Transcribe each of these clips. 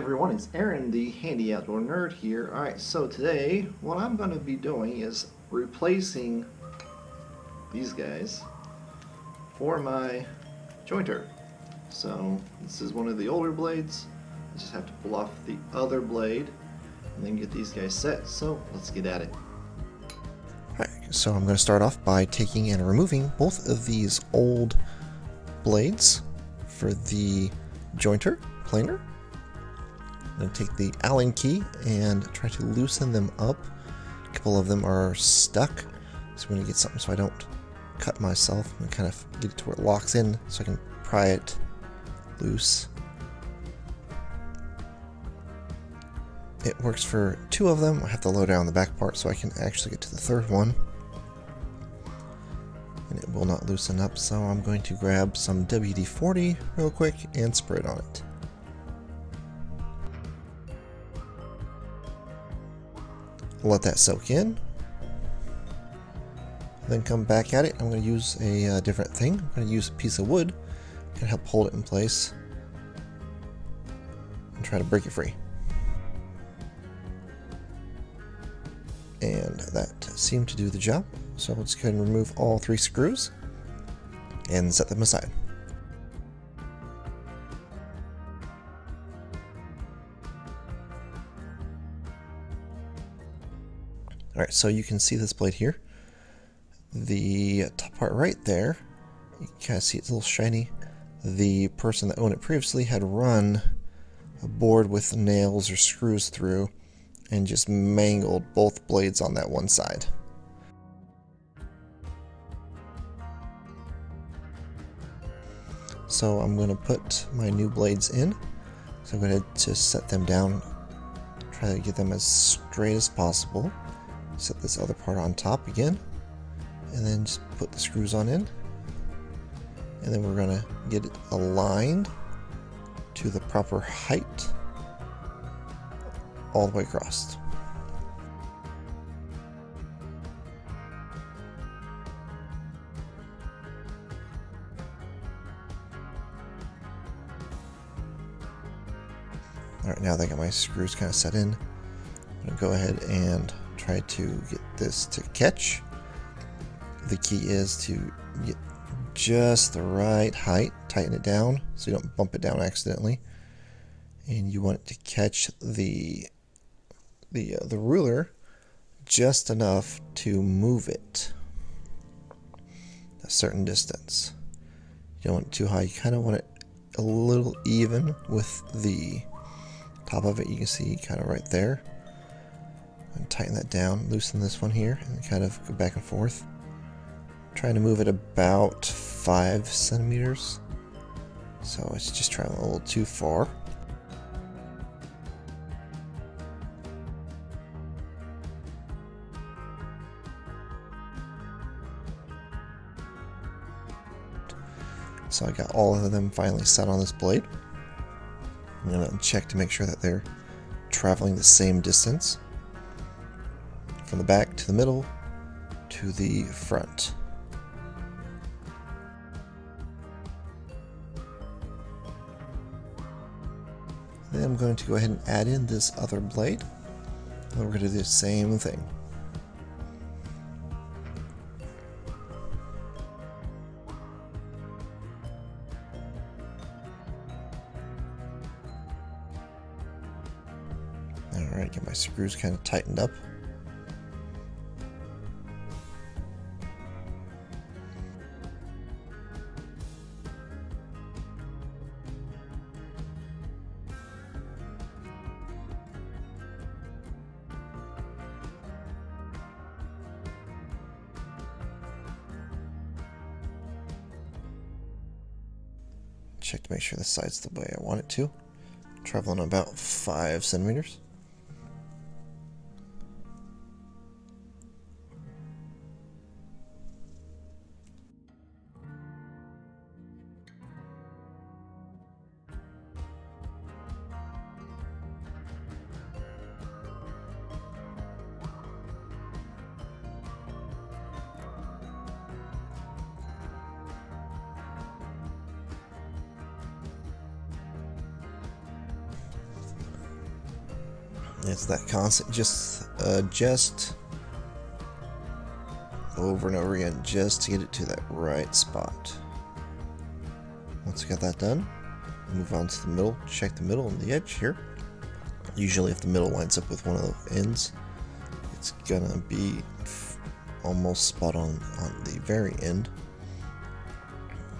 everyone, it's Aaron, the handy outdoor nerd here. Alright, so today what I'm going to be doing is replacing these guys for my jointer. So this is one of the older blades. I just have to pull off the other blade and then get these guys set. So let's get at it. Alright, so I'm going to start off by taking and removing both of these old blades for the jointer planer. I'm going to take the Allen key and try to loosen them up. A couple of them are stuck, so I'm going to get something so I don't cut myself. I'm going to kind of get it to where it locks in so I can pry it loose. It works for two of them. I have to lower down the back part so I can actually get to the third one. And it will not loosen up, so I'm going to grab some WD-40 real quick and spray it on it. Let that soak in. Then come back at it. I'm going to use a different thing. I'm going to use a piece of wood to help hold it in place and try to break it free. And that seemed to do the job. So let's go ahead and remove all 3 screws and set them aside. Alright, so you can see this blade here. The top part right there, you can kind of see it's a little shiny. The person that owned it previously had run a board with nails or screws through and just mangled both blades on that one side. So I'm going to put my new blades in. So I'm going to set them down, try to get them as straight as possible. Set this other part on top again, and then just put the screws on in. And then we're going to get it aligned to the proper height all the way across. Alright, now that I got my screws kind of set in, I'm going to go ahead and try to get this to catch. The key is to get just the right height, tighten it down so you don't bump it down accidentally. And you want it to catch the ruler just enough to move it a certain distance. You don't want it too high, you kind of want it a little even with the top of it. You can see kind of right there. And tighten that down, loosen this one here, and kind of go back and forth. Trying to move it about 5 centimeters. So it's just traveling a little too far. So I got all of them finally set on this blade. I'm going to check to make sure that they're traveling the same distance. From the back to the middle to the front. Then I'm going to go ahead and add in this other blade. And we're going to do the same thing. Alright, get my screws kind of tightened up. Check to make sure the side's the way I want it to. Traveling about 5 centimeters. It's that constant, just adjust over and over again just to get it to that right spot. Once you got that done, move on to the middle, check the middle and the edge here. Usually if the middle lines up with one of the ends, it's gonna be almost spot on the very end.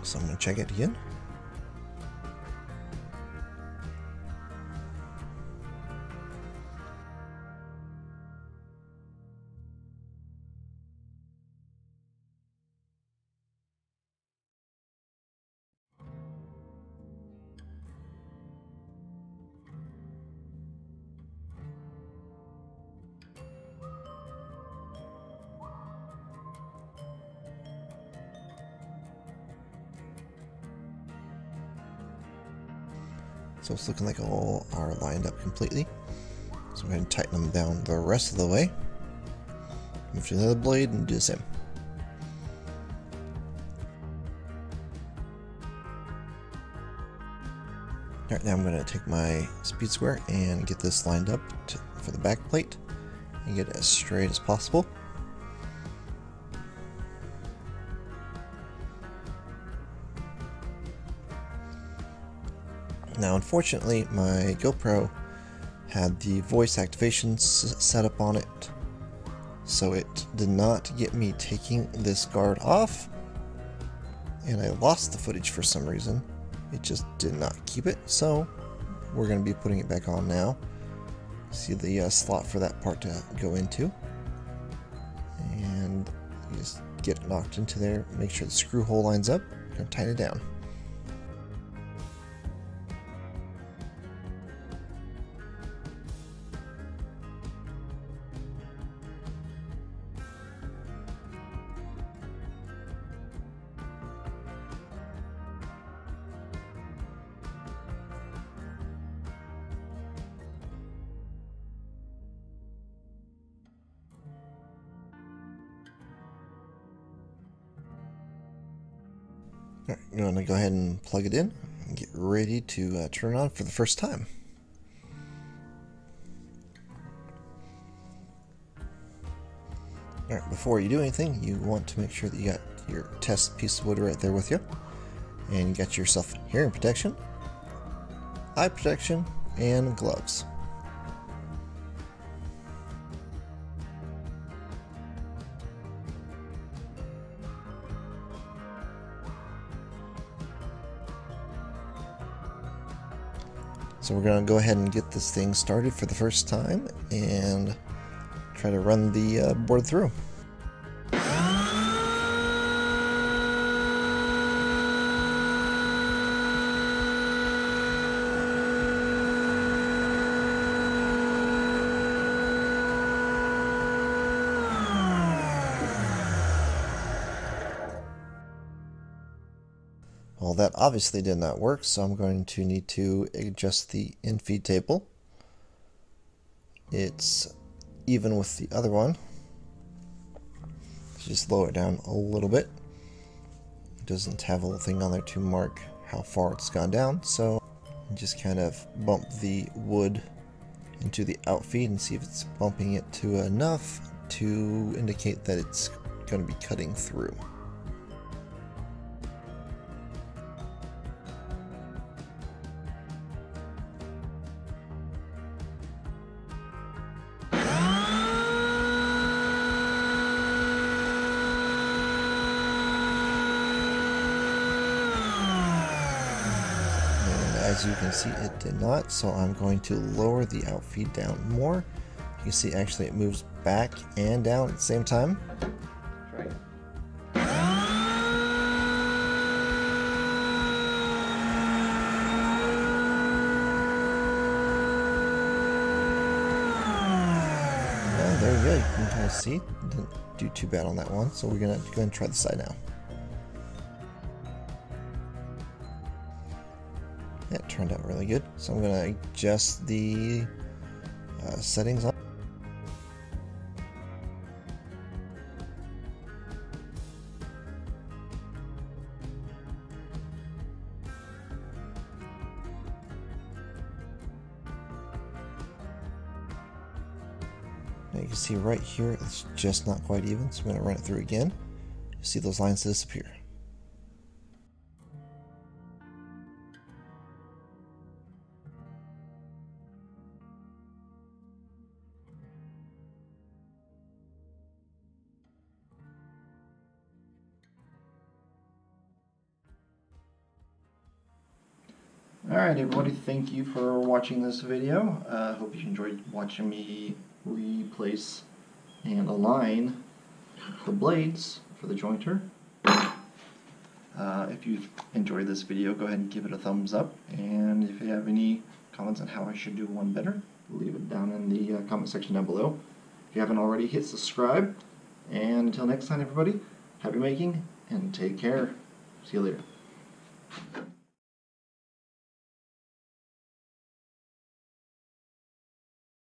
So I'm gonna check it again. So it's looking like all are lined up completely. So I'm going to tighten them down the rest of the way. Move to the other blade and do the same. Alright, now I'm going to take my speed square and get this lined up for the back plate and get it as straight as possible. Now unfortunately my GoPro had the voice activation set up on it, so it did not get me taking this guard off, and I lost the footage for some reason. It just did not keep it, so we're going to be putting it back on now. See the slot for that part to go into, and you just get it knocked into there, make sure the screw hole lines up, and tighten it down. Alright, I'm going to go ahead and plug it in and get ready to turn it on for the first time. Alright, before you do anything, you want to make sure that you got your test piece of wood right there with you. And you got yourself hearing protection, eye protection, and gloves. So we're going to go ahead and get this thing started for the first time and try to run the board through. Well, that obviously did not work, so I'm going to need to adjust the in-feed table. It's even with the other one. Just lower it down a little bit. It doesn't have a little thing on there to mark how far it's gone down, so just kind of bump the wood into the outfeed and see if it's bumping it to enough to indicate that it's going to be cutting through. As you can see, it did not, so I'm going to lower the outfeed down more. You can see actually it moves back and down at the same time. Try it. Yeah, there you go. You can kind of see, didn't do too bad on that one, so we're going to go ahead and try the side now. Yeah, it turned out really good. So I'm going to adjust the settings on. Now you can see right here it's just not quite even, so I'm going to run it through again. You see those lines disappear. Alright everybody, thank you for watching this video. Hope you enjoyed watching me replace and align the blades for the jointer. If you enjoyed this video, go ahead and give it a thumbs up, and if you have any comments on how I should do one better, leave it down in the comment section down below. If you haven't already, hit subscribe, and until next time everybody, happy making and take care. See you later.